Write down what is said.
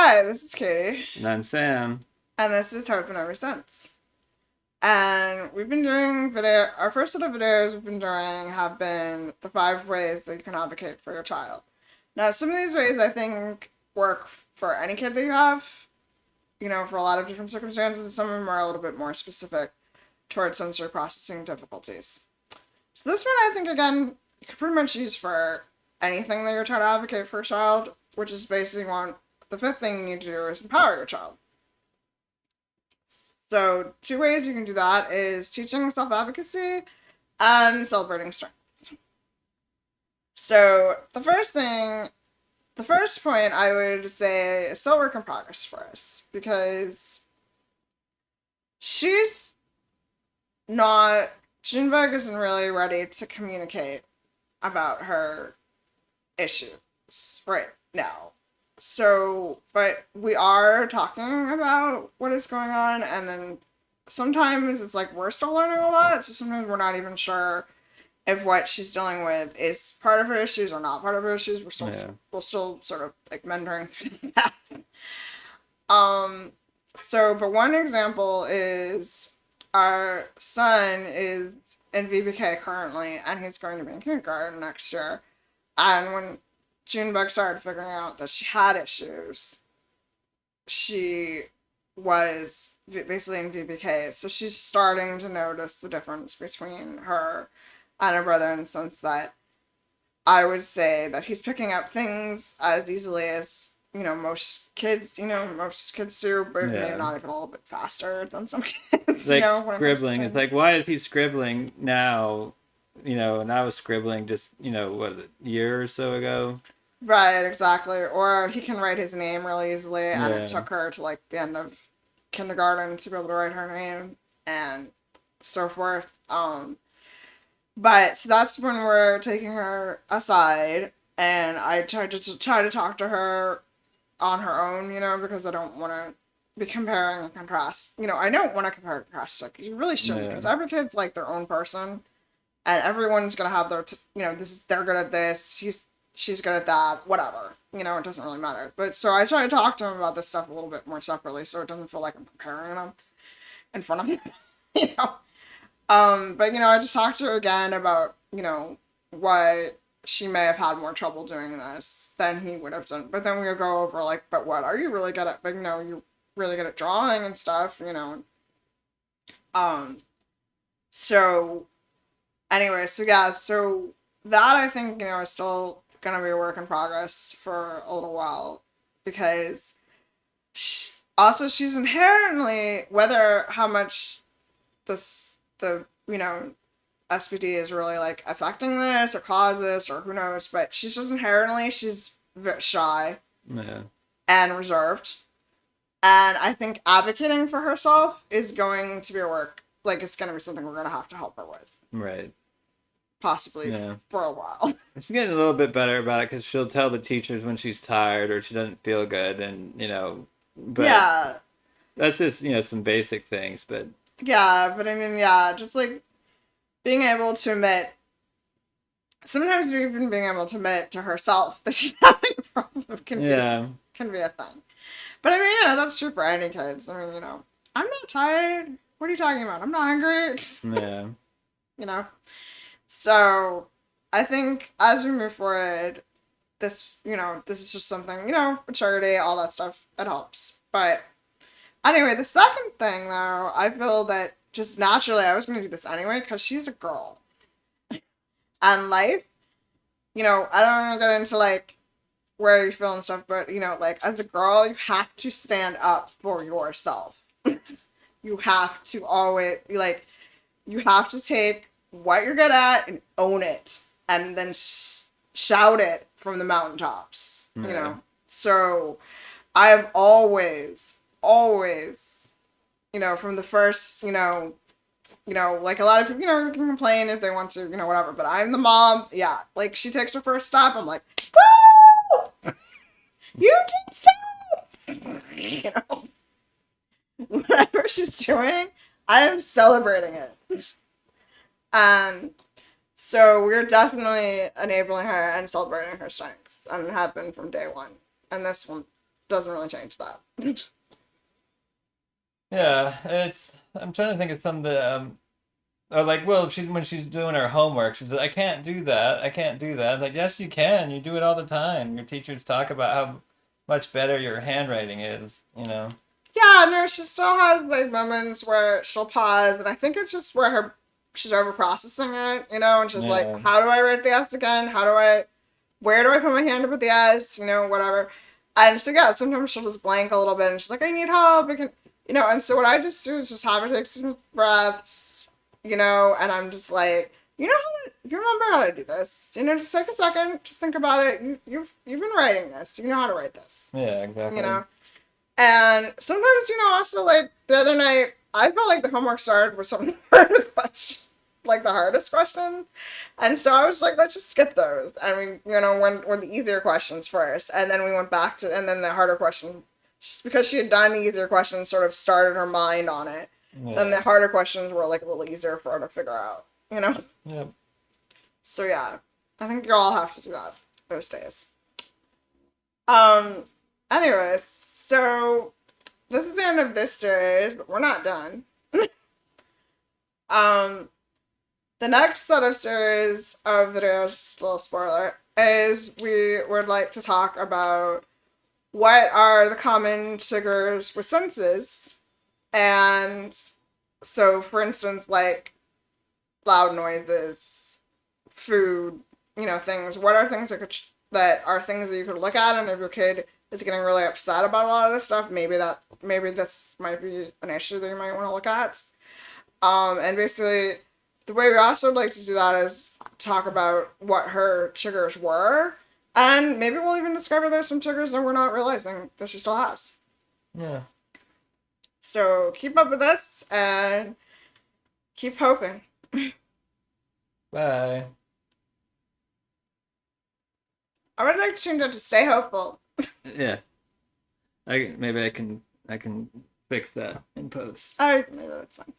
Hi, this is Katie, And I'm Sam. and this is Hope and Ever Since. And we've been doing our first set of videos we've been doing have been the 5 ways that you can advocate for your child. Now, some of these ways I think work for any kid that you have, for a lot of different circumstances, and some of them are a little bit more specific towards sensory processing difficulties. So this one I think, again, you can pretty much use for anything that you're trying to advocate for a child, which is basically the fifth thing you need to do is empower your child. So 2 ways you can do that is teaching self-advocacy and celebrating strengths. So the first point I would say is still a work in progress for us because she's not, Junebug isn't really ready to communicate about her issues right now. So, but we are talking about what is going on, and then sometimes it's like we're still learning a lot, so sometimes we're not even sure if what she's dealing with is part of her issues or not part of her issues. We're still sort of like mentoring through that. But one example is our son is in VBK currently, and he's going to be in kindergarten next year. And when Junebug started figuring out that she had issues, she was basically in VBK. So she's starting to notice the difference between her and her brother in the sense that I would say that he's picking up things as easily as, most kids do, but maybe Yeah. not even a little bit faster than some kids, Like when it comes to scribbling. It's things. like, why is he scribbling now? And I was scribbling just, what is it, a year or so ago? Right, exactly. Or he can write his name really easily, and it Yeah. took her to like the end of kindergarten to be able to write her name and so forth. But so that's when we're taking her aside, and I try to talk to her on her own, because I don't want to be comparing and contrast. I don't want to compare and contrast. Like you really shouldn't, Yeah. because every kid's like their own person, and everyone's gonna have they're good at this. She's good at that. Whatever. It doesn't really matter. But so I try to talk to him about this stuff a little bit more separately, so it doesn't feel like I'm comparing them in front of him. you know. But I just talked to her again about why she may have had more trouble doing this than he would have done. But then we would go over like, but what are you really good at? But you're really good at drawing and stuff. Um. So anyway, so yeah, so that I think is still gonna be a work in progress for a little while because she's inherently whether how much the SPD is really like affecting this or cause this or who knows, but she's shy Yeah. and reserved, and I think advocating for herself is going to be a work like it's going to be something we're going to have to help her with Right. possibly Yeah. for a while. She's getting a little bit better about it because she'll tell the teachers when she's tired or she doesn't feel good, but Yeah, that's just, some basic things, but yeah, but I mean, yeah, just like being able to admit, sometimes even being able to admit to herself that she's having a problem yeah. can be a thing. But I mean, that's true for any kids. I mean, I'm not tired. What are you talking about? I'm not hungry. Yeah. you know. So I think as we move forward, this is just something, maturity, all that stuff, it helps. But anyway, the second thing though, I feel that just naturally I was going to do this anyway because she's a girl. And life, I don't want to get into like where you feel and stuff, but like as a girl, you have to stand up for yourself. You have to always be like, you have to take what you're good at and own it, and then shout it from the mountaintops. Yeah. So I've always, from the first, like a lot of people, they can complain if they want to, whatever. But I'm the mom. Yeah, like she takes her first step. I'm like, woo! You did so. Whatever she's doing, I am celebrating it. And so we're definitely enabling her and celebrating her strengths, and have been from day one. And this one, doesn't really change that. Yeah, I'm trying to think of some that or like, well, she when she's doing her homework, she says, "I can't do that. I can't do that." It's like, yes, you can. You do it all the time. Your teachers talk about how much better your handwriting is. You know. Yeah, no, she still has like moments where she'll pause, and I think it's just where she's over processing it, and she's like, Yeah. how do I write the S again? Where do I put my hand to put the S? Whatever. And so yeah, sometimes she'll just blank a little bit, and she's like, I need help. And so what I just do is just have her take some breaths, and I'm just like, you remember how to do this? Just take a second, just think about it. You've been writing this. You know how to write this. Yeah. Exactly. And sometimes, also like the other night, I felt like the homework started with some hard question, like the hardest questions. And so I was like, let's just skip those. And when the easier questions first. And then we went back and then the harder question, because she had done the easier questions, sort of started her mind on it. Yeah. Then the harder questions were like a little easier for her to figure out. Yep. So yeah, I think you all have to do that those days. Anyways, so this is the end of this series, but we're not done. um, the next set of series of videos, little spoiler, is we would like to talk about what are the common triggers with senses. And so, for instance, like loud noises, food, things. What are things that are things that you could look at, and if your kid is getting really upset about a lot of this stuff, maybe this might be an issue that you might want to look at. And basically, the way we also like to do that is talk about what her triggers were, and maybe we'll even discover there's some triggers that we're not realizing that she still has. Yeah. So keep up with us and keep hoping. Bye. I would like to change it to stay hopeful. Yeah. Maybe I can fix that in post. Alright, maybe that's fine.